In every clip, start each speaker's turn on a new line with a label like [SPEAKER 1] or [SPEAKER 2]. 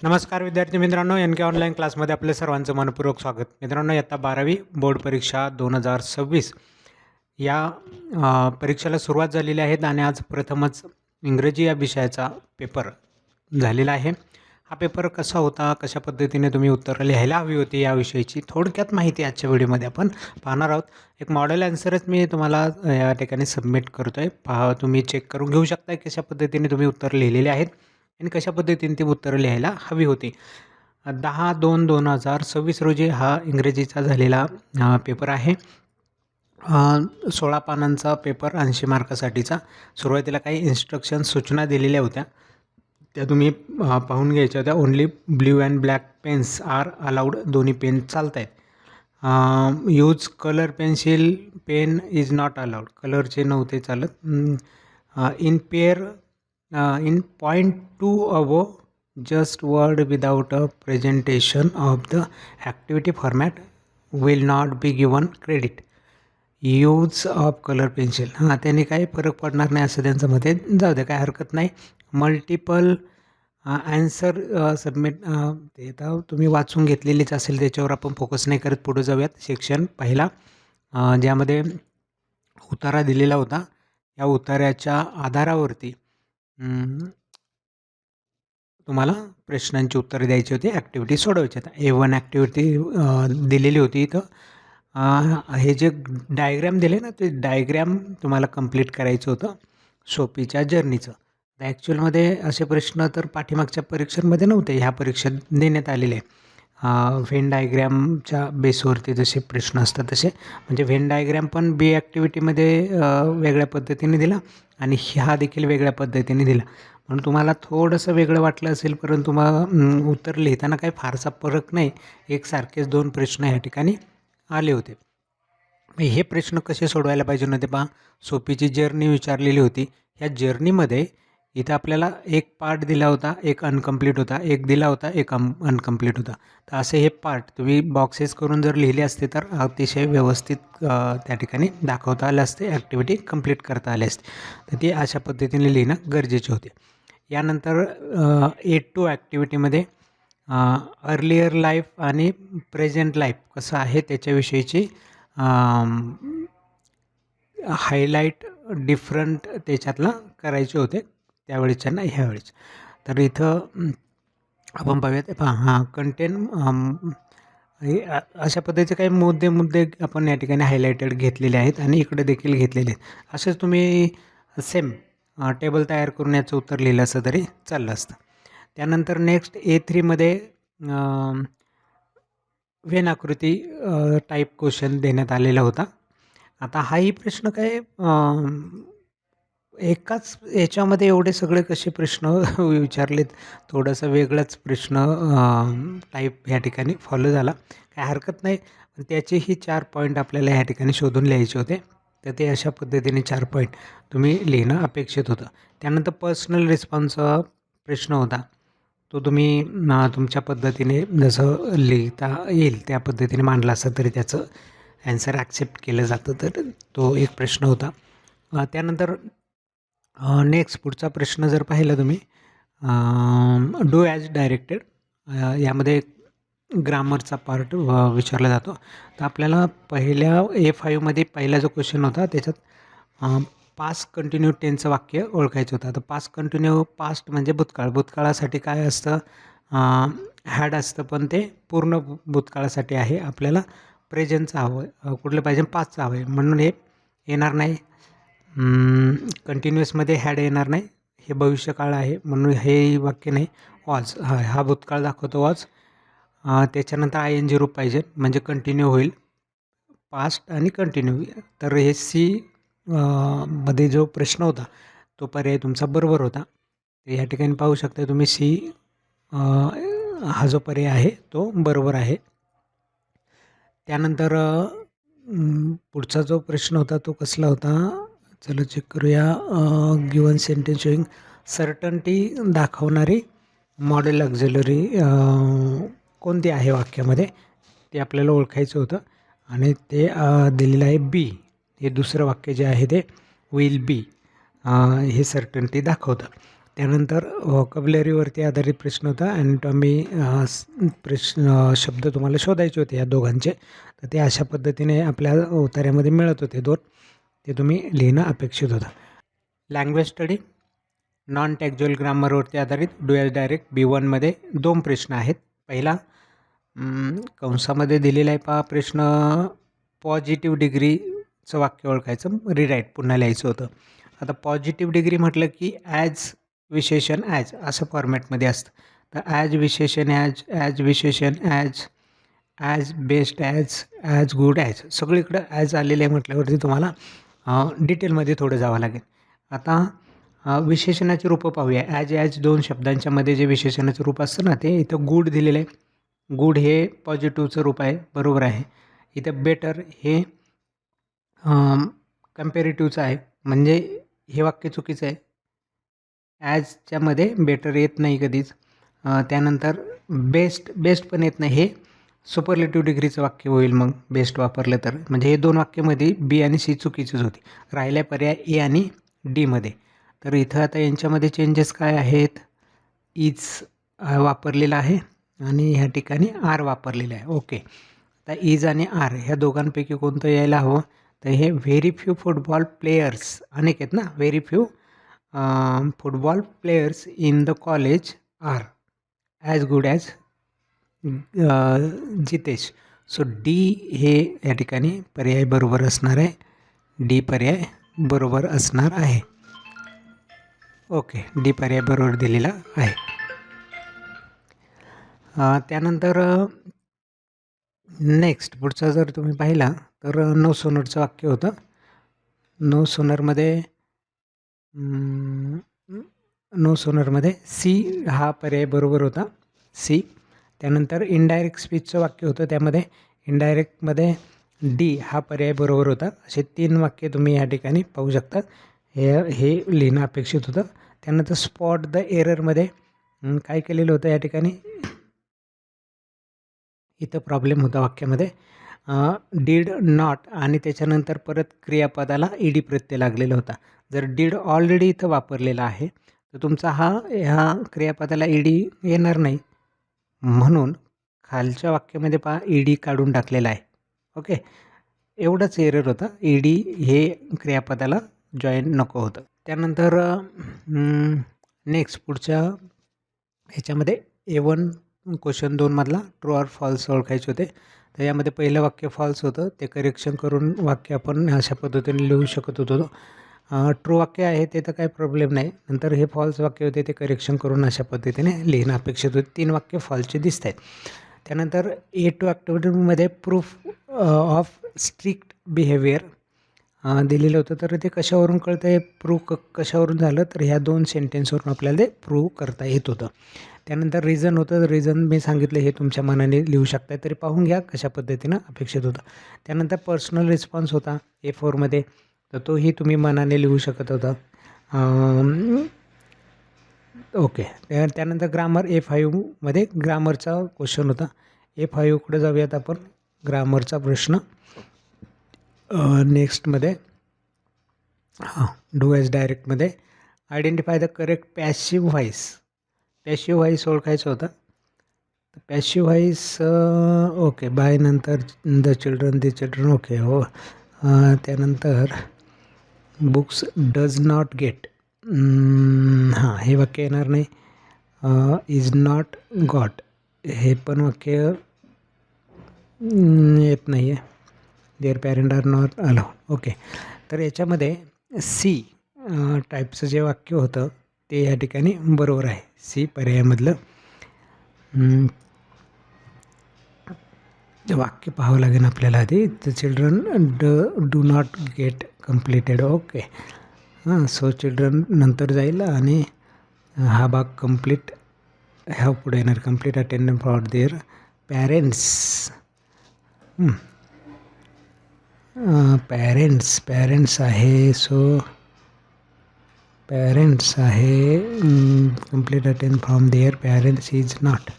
[SPEAKER 1] नमस्कार विद्यार्थी मित्रांनो, एन के ऑनलाईन क्लासमध्ये आपले सर्वांचं मनपूर्वक स्वागत. मित्रांनो, इयत्ता 12वी बोर्ड परीक्षा 2026 या परीक्षेला सुरुवात झालेली आहे आणि आज प्रथमच इंग्रजी या विषयाचा पेपर झालेला आहे. हा पेपर कसा होता, कशा पद्धतीने तुम्ही उत्तरं लिहायला हवी होती याविषयीची थोडक्यात माहिती आजच्या व्हिडिओमध्ये आपण पाहणार आहोत. एक मॉडेल आन्सरच मी तुम्हाला या ठिकाणी सबमिट करतो आहे. पहा, तुम्ही चेक करून घेऊ शकता कशा पद्धतीने तुम्ही उत्तर लिहिलेले आहेत आणि कशा पद्धतीने ती उत्तरं लिहायला हवी होती. 10/2/2026 रोजी हा इंग्रजीचा झालेला पेपर आहे. 16 पानांचा पेपर 80 मार्कासाठीचा. सुरुवातीला काही इन्स्ट्रक्शन सूचना दिलेल्या होत्या, त्या तुम्ही पाहून घ्यायच्या होत्या. Only blue and black pens are allowed. दोन्ही पेन चालत आहेत. Use colour pencil pen is not allowed. कलरचे नव्हते चालत. In pair in point 2 above just word without a presentation of the activity format will not be given credit. Use of colour pencil, त्याने काही फरक पडणार नाही असं त्यांचं मत आहे. जाऊ दे, काय हरकत नाही. मल्टिपल ॲन्सर सबमिट, ते तर तुम्ही वाचून घेतलेलीच असेल, त्याच्यावर आपण फोकस नाही करत. पुढे जाऊयात. सेक्शन पहिला, ज्यामध्ये उतारा दिलेला होता. या उतार्याच्या आधारावरती तुम्हाला प्रश्नांची उत्तरे द्यायची होती, ॲक्टिव्हिटी सोडवायची. आता A1 ॲक्टिव्हिटी दिलेली होती. इथं हे जे डायग्रॅम दिले ना, ते डायग्रॅम तुम्हाला कंप्लीट करायचं होतं सोपीच्या जर्नीचं. तर ॲक्च्युअलमध्ये असे प्रश्न तर पाठीमागच्या परीक्षांमध्ये नव्हते, ह्या परीक्षेत देण्यात आलेले आहे. व्हेन डायग्रॅमच्या बेसवरती जसे प्रश्न असतात तसे, म्हणजे व्हेन डायग्रॅम पण बी ॲक्टिव्हिटीमध्ये वेगळ्या पद्धतीने दिला आणि ह्या देखील वेगळ्या पद्धतीने दिला. म्हणून तुम्हाला थोडंसं वेगळं वाटलं असेल, परंतु उत्तर लिहिताना काही फारसा फरक नाही. एकसारखेच दोन प्रश्न ह्या ठिकाणी आले होते. हे प्रश्न कसे सोडवायला पाहिजे नव्हते पहा. सोपीची जर्नी विचारलेली होती. ह्या जर्नीमध्ये इथं आपल्याला एक पार्ट दिला होता, एक अनकम्प्लीट होता, एक दिला होता, एक अनकम्प्लीट होता. तर असे हे पार्ट तुम्ही बॉक्सेस करून जर लिहिले असते तर अतिशय व्यवस्थित त्या ठिकाणी दाखवता आलं असते, ॲक्टिव्हिटी कंप्लीट करता आली असते. तर ते अशा पद्धतीने लिहिणं गरजेचे होते. यानंतर A2 ॲक्टिव्हिटीमध्ये अर्लियर लाईफ आणि प्रेझेंट लाईफ कसं आहे त्याच्याविषयीची हायलाईट डिफरंट त्याच्यातला करायचे होते, त्यावेळेच्या ना ह्यावेळेस. तर इथं आपण पाहूयात. कंटेन अशा पद्धतीचे काही मुद्दे आपण या ठिकाणी हायलायटेड घेतलेले आहेत आणि इकडे देखील घेतलेले आहेत. असंच तुम्ही सेम टेबल तयार करून याचं उत्तर लिहिलं असं तरी चाललं असतं. त्यानंतर नेक्स्ट A3मध्ये वेन आकृती टाईप क्वेश्चन देण्यात आलेला होता. आता हाही प्रश्न काय एकाच याच्यामध्ये एवढे सगळे कसे प्रश्न विचारलेत, थोडंसं वेगळाच प्रश्न टाईप ह्या ठिकाणी फॉलो झाला. काय हरकत नाही, पण त्याचेही 4 पॉईंट आपल्याला ह्या ठिकाणी शोधून लिहायचे होते. तर ते अशा पद्धतीने 4 पॉईंट तुम्ही लिहिणं अपेक्षित होतं. त्यानंतर पर्सनल रिस्पॉन्सचा प्रश्न होता. तो तुम्ही तुमच्या पद्धतीने जसं लिहिता येईल त्या पद्धतीने मांडला असता तरी त्याचं ॲन्सर ॲक्सेप्ट केलं जातं. तर तो एक प्रश्न होता. त्यानंतर नेक्स्ट पुढचा प्रश्न जर पाहिला तुम्ही, डू ॲज डायरेक्टेड, यामध्ये ग्रामरचा पार्ट विचारला जातो. तर आपल्याला पहिल्या A5मध्ये पहिला जो क्वेश्चन होता त्याच्यात पास्ट कंटिन्यू टेन्सचं वाक्य ओळखायचं होतं. तर पास्ट कंटिन्यू, पास्ट म्हणजे भूतकाळ, भूतकाळासाठी काय असतं, हॅड असतं, पण ते पूर्ण भूतकाळासाठी आहे. आपल्याला प्रेझेंटचं हवं आहे, कुठलं पाहिजे, पास्टचं हवं आहे, म्हणून हे येणार नाही. कंटिन्युअसमध्ये हॅड येणार नाही, हे भविष्यकाळ आहे म्हणून हे वाक्य नाही. वॉज, हा भूतकाळ दाखवतो वॉज. त्याच्यानंतर ING रूप पाहिजे म्हणजे कंटिन्यू होईल, पास्ट आणि कंटिन्यू. तर हे C मध्ये जो प्रश्न होता तो पर्याय तुमचा बरोबर होता. तर या ठिकाणी पाहू शकता तुम्ही C हा जो पर्याय आहे तो बरोबर आहे. त्यानंतर पुढचा जो प्रश्न होता तो कसला होता, चला चेक करूया. गिवन सेंटेन्स शोईंग सर्टन्टी दाखवणारी मॉडेल ऑक्झिलरी कोणती आहे वाक्यामध्ये, ते आपल्याला ओळखायचं होतं आणि ते दिलेलं आहे B. हे दुसरं वाक्य जे आहे ते विल बी, हे सर्टन्टी दाखवतं. त्यानंतर व्हॉकॅब्युलरीवरती आधारित प्रश्न होता. ॲनाटॉमी प्रश्न शब्द तुम्हाला शोधायचे होते या दोघांचे. तर ते अशा पद्धतीने आपल्या उत्तरामध्ये मिळत होते 2. ते तुम्ही लिहिणं अपेक्षित होतं. लँग्वेज स्टडी नॉन टॅक्ज्युअल ग्रामरवरती आधारित डुएल डायरेक्ट B1मध्ये 2 प्रश्न आहेत. पहिला कंसामध्ये दिलेला आहे पहा प्रश्न, पॉझिटिव्ह डिग्रीचं वाक्य ओळखायचं, रिराईट पुन्हा लिहायचं होतं. आता पॉझिटिव्ह डिग्री म्हटलं की ॲज विशेषण ॲज असं फॉर्मॅटमध्ये असतं. तर ॲज विशेषण ॲज विशेषण ॲज बेस्ट ॲज गुड सगळीकडं ॲज आलेलं आहे म्हटल्यावरती तुम्हाला डिटेलमध्ये थोडं जावं लागेल. आता विशेषणाची रूपं पाहूया. ॲज 2 शब्दांच्या मध्ये जे विशेषणाचं रूप असतं ना, ते इथं गुड दिलेलं आहे. गुड हे पॉझिटिव्हचं रूप आहे, बरोबर आहे. इथं बेटर हे कम्पॅरेटिव्हचं आहे, म्हणजे हे वाक्य चुकीचं आहे. ॲजच्यामध्ये बेटर येत नाही कधीच. त्यानंतर बेस्ट पण येत नाही. हे सुपरलेटिव्ह डिग्रीचं वाक्य होईल मग बेस्ट वापरलं तर. म्हणजे हे 2 वाक्यामध्ये बी आणि सी चुकीचीच होती. राहिल्या पर्याय ए आणि डीमध्ये. तर इथं आता यांच्यामध्ये चेंजेस काय आहेत? इज वापरलेला आहे आणि ह्या ठिकाणी आर वापरलेलं आहे. ओके. आता इज आणि आर ह्या दोघांपैकी कोणतं यायला हवं? तर हे व्हेरी फ्यू फुटबॉल प्लेयर्स अनेक आहेत ना, very few football players in the college are as good as Jitesh. So D हे या ठिकाणी पर्याय बरोबर असणार आहे. डी पर्याय बरोबर असणार आहे. ओके, डी पर्याय बरोबर दिलेला आहे. त्यानंतर नेक्स्ट पुढचा जर तुम्ही पाहिला तर नो सोनरचं वाक्य होतं. नो सोनरमध्ये सी हा पर्याय बरोबर होता, सी. त्यानंतर इनडायरेक्ट स्पीचचं वाक्य होतं, त्यामध्ये इनडायरेक्टमध्ये डी हा पर्याय बरोबर होता. असे 3 वाक्य तुम्ही या ठिकाणी पाहू शकता. हे लिहिणं अपेक्षित होतं. त्यानंतर स्पॉट द एररमध्ये काय केलेलं होतं या ठिकाणी? इथं प्रॉब्लेम होता वाक्यामध्ये. डीड नॉट आणि त्याच्यानंतर परत क्रियापदाला ईडी प्रत्यय लागलेला होता. जर डीड ऑलरेडी इथं वापरलेला आहे तर तुमचा ह्या क्रियापदाला ईडी येणार नाही, म्हणून खालच्या वाक्यामध्ये पहा ईडी काढून टाकलेला आहे. ओके, एवढंच एरर होता. ईडी हे क्रियापदाला जॉईन नको होतं. त्यानंतर नेक्स्ट पुढच्या ह्याच्यामध्ये A1 क्वेश्चन 2 मधला ट्रू ऑर फॉल्स ओळखायचे होते. तर यामध्ये पहिलं वाक्य फॉल्स होतं, ते करेक्शन करून वाक्य आपण अशा पद्धतीने लिहू शकत होतो. ट्रू वाक्य आहे ते तर काही प्रॉब्लेम नाही. नंतर हे फॉल्स वाक्य होते ते करेक्शन करून अशा पद्धतीने लिहिणं अपेक्षित होते. 3 वाक्य फॉल्सचे दिसत आहेत. त्यानंतर A2 ॲक्टिव्हिटीमध्ये प्रूफ ऑफ स्ट्रिक्ट बिहेवियर दिलेलं होतं. तर ते कशावरून कळतं आहे? प्रूव्ह कशावरून झालं? तर ह्या 2 सेंटेन्सवरून आपल्याला ते प्रूव्ह करता येत होतं. त्यानंतर रिझन होतं. रिझन मी सांगितलं, हे तुमच्या मनाने लिहू शकता, तरी पाहून घ्या कशा पद्धतीनं अपेक्षित होतं. त्यानंतर पर्सनल रिस्पॉन्स होता A4मध्ये, तर तोही तुम्ही मनाने लिहू शकत होता. ओके. त्यानंतर ग्रामर A5मध्ये ग्रामरचा क्वेश्चन होता. A5कडे जाऊयात आपण. ग्रामरचा प्रश्न नेक्स्टमध्ये डू ॲज डायरेक्टमध्ये identify the correct passive voice. Passive voice ओळखायचं होतं. तर पॅसिव्ह व्हॉईस ओके, बाय नंतर द चिल्ड्रन ओके हो. त्यानंतर बुक्स डज नॉट गेट, हां हे वाक्य येणार नाही. इज नॉट गॉट हे पण वाक्य येत नाही आहे. Their parent are not allowed. Okay, तर याच्यामध्ये सी टाईपचं जे वाक्य होतं ते या ठिकाणी बरोबर आहे, सी पर्यायामधलं. वाक्य पाहावं लागेल आपल्याला आधी. The children do not get completed. Okay, so children नंतर जाईल आणि हा भाग कम्प्लीट ह्या पुढे येणार. Complete attendance for their parents. Parents आहे, सो पॅरेंट्स आहे. Complete attend from their parents is not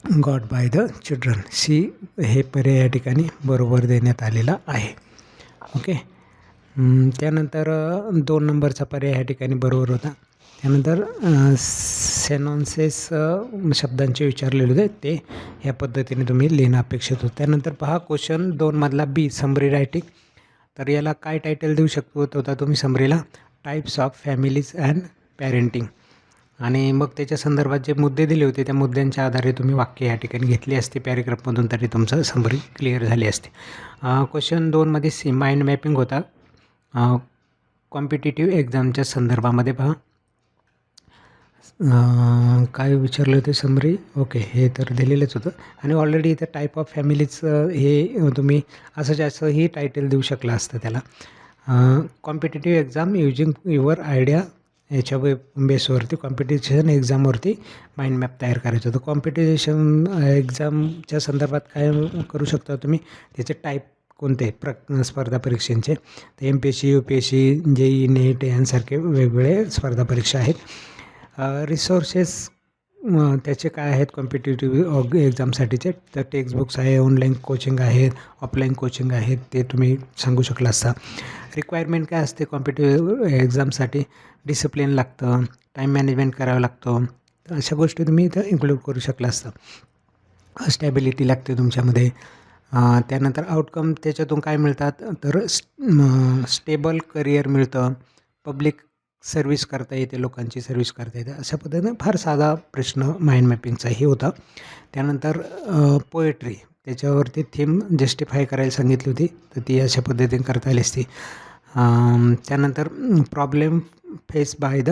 [SPEAKER 1] got by the children. C हे पर्याय या ठिकाणी बरोबर देण्यात आलेला आहे. ओके, त्यानंतर 2 नंबरचा पर्याय ह्या ठिकाणी बरोबर होता. त्यानंतर सेनॉन्सेस शब्दांचे विचारलेले होते, ते ह्या पद्धतीने तुम्ही लिहिणं अपेक्षित होतं. त्यानंतर पहा क्वेश्चन 2 मधला बी समरी रायटिंग. तर याला काय टायटल देऊ शकत होता तुम्ही समरीला? Types of families and parenting. आणि मग त्याच्या संदर्भात जे मुद्दे दिले होते त्या मुद्द्यांच्या आधारे तुम्ही वाक्य या ठिकाणी घेतली असती पॅरेग्राफमधून, तरी तुमचं समरी क्लिअर झाली असते. क्वेश्चन 2मध्ये माइंड मॅपिंग होता. कॉम्पिटिटिव्ह एक्झामच्या संदर्भामध्ये पहा काय विचारलं होते समरी. ओके, हे तर दिलेलंच होतं. आणि ऑलरेडी इथं टाईप ऑफ फॅमिलीज हे तुम्ही असंही टायटल देऊ शकला असतं त्याला. Competitive exam using your idea याच्या बेसवरती कॉम्पिटिशन एक्झामवरती माइंड मॅप तयार करायचं होतं. कॉम्पिटिशन एक्झामच्या संदर्भात काय करू शकता तुम्ही? त्याचे टाईप कोणते स्पर्धा परीक्षांचे? तर MPSC, UPSC, JEE, नेट यांसारखे वेगवेगळे स्पर्धा परीक्षा आहेत. रिसोर्सेस त्याचे काय आहेत कॉम्पिटिटिव्ह एक्झामसाठीचे? तर टेक्स्टबुक्स आहे, ऑनलाईन कोचिंग आहेत, ऑफलाईन कोचिंग आहेत, ते तुम्ही सांगू शकला असता. रिक्वायरमेंट काय असते कॉम्पिटिटिव्ह एक्झामसाठी? डिसिप्लिन लागतं, टाईम मॅनेजमेंट करावं लागतं, तर अशा गोष्टी तुम्ही इथं इन्क्लूड करू शकला असता. स्टॅबिलिटी लागते तुमच्यामध्ये. त्यानंतर आउटकम त्याच्यातून काय मिळतात? तर स्टेबल करिअर मिळतं, पब्लिक सर्व्हिस करता येते, लोकांची सर्व्हिस करता येते. अशा पद्धतीने फार साधा प्रश्न माइंड मॅपिंगचाही होता. त्यानंतर पोएट्री, त्याच्यावरती थीम जस्टिफाय करायला सांगितली होती, तर ती अशा पद्धतीने करता आली असती. त्यानंतर problem face by the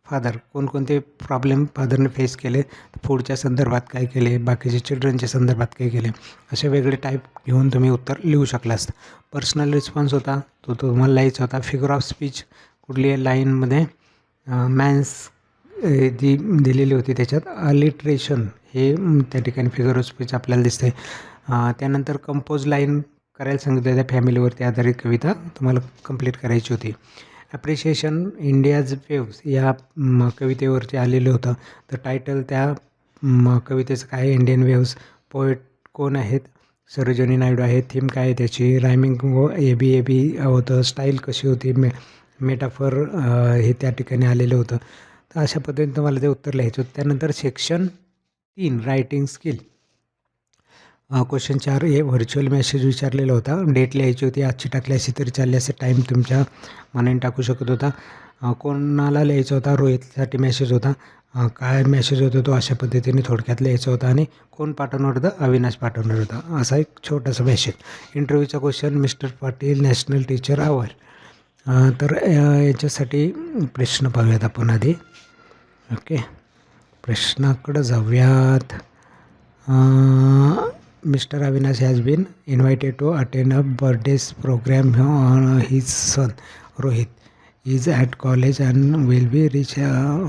[SPEAKER 1] father, कोणकोणते प्रॉब्लेम फादरने फेस केले, फूडच्या संदर्भात काय केले, बाकीचे चिल्ड्रनच्या संदर्भात काय केले, असे वेगळे टाईप घेऊन तुम्ही उत्तर लिहू शकला असता. पर्सनल रिस्पॉन्स होता, तो तुम्हाला लिहायचा होता. फिगर ऑफ स्पीच, कुठली लाईनमध्ये मॅन्स जी दिलेली होती त्याच्यात अलिट्रेशन हे त्या ठिकाणी फिगर ऑफ स्पीच आपल्याला दिसते. त्यानंतर कंपोज लाईन करायला सांगितलं, त्या फॅमिलीवरती आधारित कविता तुम्हाला कंप्लीट करायची होती. ॲप्रिशिएशन इंडियाज वेव्स या कवितेवरती आलेलं होतं. तर टायटल त्या कवितेचं काय? Indian waves. पोएट कोण आहेत? सरोजिनी नायडू आहे. थीम काय आहे त्याची? रायमिंग ए बी होतं. स्टाईल कशी होती? मेटाफर हे त्या ठिकाणी आलेलं होतं. तर अशा पद्धतीने तुम्हाला ते उत्तर लिहायचं होतं. त्यानंतर section 3 writing skill. Question 4 virtual message विचारलेला होता. डेट लिहायची होती, आजची टाकली अशी तरी चालली असे, टाईम तुमच्या मनाने टाकू शकत होता. कोणाला लिहायचा होता? रोहितसाठी मेसेज होता. काय मेसेज होता तो अशा पद्धतीने थोडक्यात लिहायचा होता. आणि कोण पाठवणार होतं? अविनाश पाठवणार होता. असा एक छोटासा मेसेज. इंटरव्ह्यूचा question, mister Patil national teacher award. तर याच्यासाठी प्रश्न पाहूयात आपण आधी. ओके, प्रश्नाकडं जाऊयात. Mr. Avinash has been invited to attend a birthday program on his son Rohit. He is at college and will be reach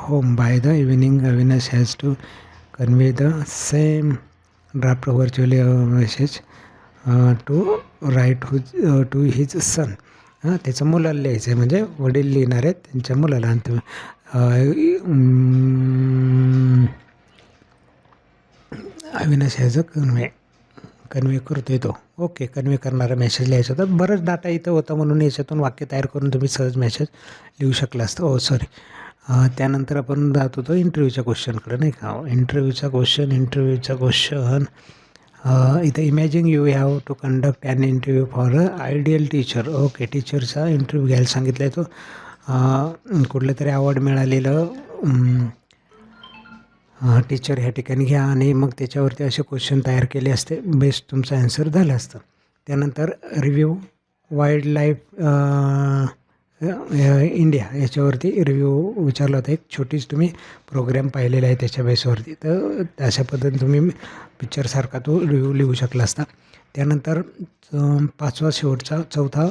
[SPEAKER 1] home by the evening. Avinash has to convey the same draft virtual message to write to his son. त्याचं मुलाला लिहायचं आहे, म्हणजे वडील लिहिणार आहेत त्यांच्या मुलाला. अविनाश ह्याचं कन्वे करतो आहे तो. ओके, कन्वे करणारा मेसेज लिहायचा होता. बरंच डाटा इथं होता म्हणून याच्यातून वाक्य तयार करून तुम्ही सहज मेसेज लिहू शकला असतं. सॉरी. त्यानंतर आपण जात होतो इंटरव्ह्यूच्या क्वेश्चनकडे, नाही का? इंटरव्ह्यूचा क्वेश्चन इथं imagine you have to conduct an interview for a ideal teacher. Okay, टीचरचा इंटरव्ह्यू घ्यायला सांगितलं आहे. तो कुठलं तरी अवॉर्ड मिळालेलं टीचर ह्या ठिकाणी घ्या आणि मग त्याच्यावरती असे क्वेश्चन तयार केले असते, बेस्ट तुमचं ॲन्सर झालं असतं. त्यानंतर रिव्ह्यू वाईल्ड लाईफ इंडिया याच्यावरती रिव्ह्यू विचारला होता. एक छोटीच तुम्ही प्रोग्राम पाहिलेला आहे त्याच्या बेसवरती, तर अशा पद्धतीने तुम्ही पिक्चरसारखा तो रिव्ह्यू लिहू शकला असता. त्यानंतर 5वा शेवटचा 4था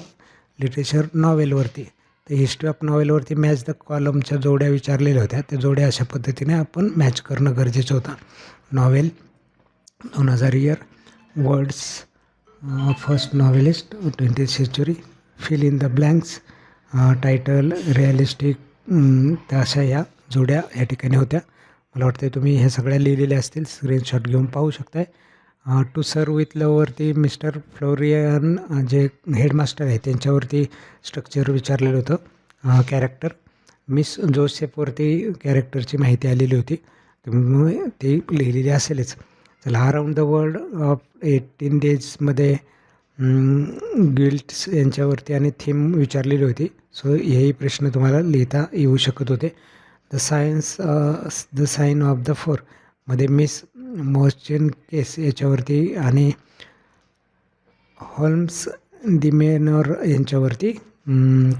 [SPEAKER 1] लिटरेचर नॉवेलवरती. तर हिस्ट्री ऑफ नॉवेलवरती मॅच द कॉलमच्या जोड्या विचारलेल्या होत्या. त्या जोड्या अशा पद्धतीने आपण मॅच करणं गरजेचं होतं. Novel 2000 year, words, first novelist 20th century, fill in the blanks, title, realistic, त्या अशा या जोड्या या ठिकाणी होत्या. मला वाटतं तुम्ही ह्या सगळ्या लिहिलेल्या असतील, स्क्रीनशॉट घेऊन पाहू शकताय. टू सर्व विथ लववरती मिस्टर फ्लोरियन जे हेडमास्टर आहे त्यांच्यावरती स्ट्रक्चर विचारलेलं होतं कॅरेक्टर. मिस जोसेफवरती कॅरेक्टरची माहिती आलेली होती, त्यामुळे ती लिहिलेली असेलच. चला, अराउंड द वर्ल्ड ऑफ 18 डेजमध्ये गिल्ट्स यांच्यावरती आणि थीम विचारलेली होती. सो हेही प्रश्न तुम्हाला लिहिता येऊ शकत होते. The sign of the four मध्ये मिस मॉर्चन केस याच्यावरती आणि होल्म्स डिमेनॉर यांच्यावरती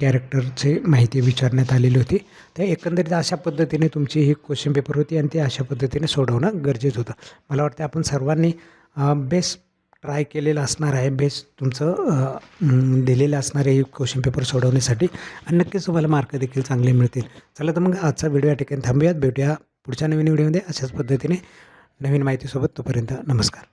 [SPEAKER 1] कॅरेक्टरची माहिती विचारण्यात आलेली होती. तर एकंदरीत अशा पद्धतीने तुमची ही क्वेश्चन पेपर होती आणि ते अशा पद्धतीने सोडवणं गरजेचं होतं. मला वाटतं आपण सर्वांनी बेस्ट ट्राय केलेलं असणार आहे, बेस्ट तुमचं दिलेलं असणार आहे क्वेश्चन पेपर सोडवण्यासाठी आणि नक्कीच तुम्हाला मार्क देखील चांगले मिळतील. चला तर मग आजचा व्हिडिओ या ठिकाणी थांबूयात. भेटूया पुढच्या नवीन व्हिडिओमध्ये अशाच पद्धतीने नवीन माहितीसोबत. तोपर्यंत नमस्कार.